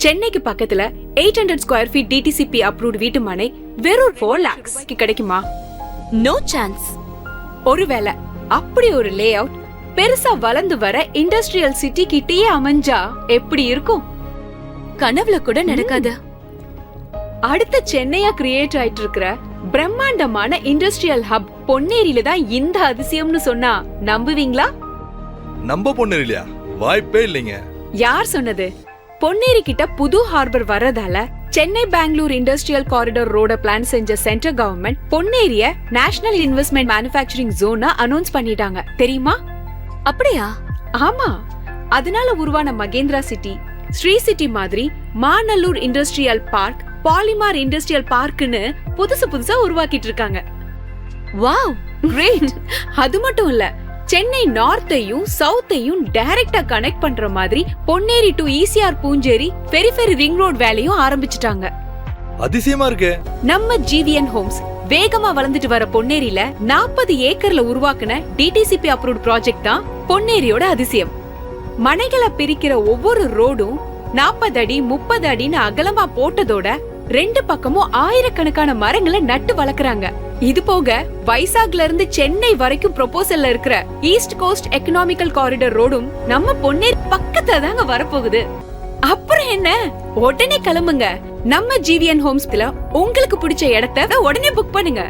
சென்னைக்கு பக்கத்துல 800 square feet DTCP approved வீட்டு மனை வெறும் 4 lakhs கிடைக்குமா? No chance. ஒருவேளை அப்படி ஒரு லே அவுட் பெருசா வளர்ந்து வர இண்டஸ்ட்ரியல் சிட்டி கிட்டயே அமைஞ்சா எப்படி இருக்கும்? கனவுல கூட நடக்காது. அடுத்த சென்னையா கிரியேட் ஆயிட்டு இருக்கிற பிரம்மாண்டமான இண்டஸ்ட்ரியல் ஹப் பொன்னேரியில தான் இந்த அதிசயம்னு சொன்னா நம்புவீங்களா? நம்ப பொன்னேரியா? வாய்ப்பே இல்லைங்க. யார் சொன்னது? பொன்னேரி கிட்ட புது ஹார்பர் வரதால சென்னை பெங்களூர் இண்டஸ்ட்ரியல் காரிடார் ரோட பிளான் செஞ்ச சென்ட்ரல் கவர்மெண்ட் பொன்னேரிய நேஷனல் இன்வெஸ்ட்மெண்ட் மேனுஃபேக்சரிங் ஜோனா அனௌன்ஸ் பண்ணிட்டாங்க, தெரியுமா? அப்படியா? ஆமா, அதனால உருவான மகேந்திரா சிட்டி, ஸ்ரீ சிட்டி மாதிரி மாநல்லூர் இண்டஸ்ட்ரியல் பார்க், பாலிமார் இண்டஸ்ட்ரியல் பார்க்னு புதுசா உருவாக்கிட்டு இருக்காங்க. Wow, great! அது மட்டும் இல்ல, சென்னை நார்த்தையும் சவுத்தையும் டைரக்டா கனெக்ட் பண்ற மாதிரி Ponneri to ECR Poonjeri periphery ring road வேலையும் ஆரம்பிச்சிட்டாங்க. அதிசயமா இருக்கு. நம்ம ஜிவிஎன் ஹோம்ஸ் வேகமா வளர்ந்துட்டு வர பொன்னேரியில 40 ஏக்கர்ல உருவாக்குன டிடிசிபி அப்ரூவ்ட் ப்ராஜெக்ட் தான் பொன்னேரியோட அதிசயம். மனைகளை பிரிக்கிற ஒவ்வொரு ரோடும் 40 அடி 30 அடின்னு அகலமா போட்டதோட 2 பக்கமும் ஆயிரக்கணக்கான மரங்களை நட்டு வளர்க்கறாங்க. இது போக வைசாக்ல இருந்து சென்னை வரைக்கும் ப்ரொபோசல்ல இருக்கிற ஈஸ்ட் கோஸ்ட் எக்கனாமிக்கல் காரிடார் ரோடும் நம்ம பொன்னேரி பக்கத்துல தாங்க வரப்போகுது. அப்புறம் என்ன, உடனே கிளம்புங்க. நம்ம ஜிவிஎன் ஹோம்ஸ்ல உங்களுக்கு பிடிச்ச இடத்தை உடனே புக் பண்ணுங்க.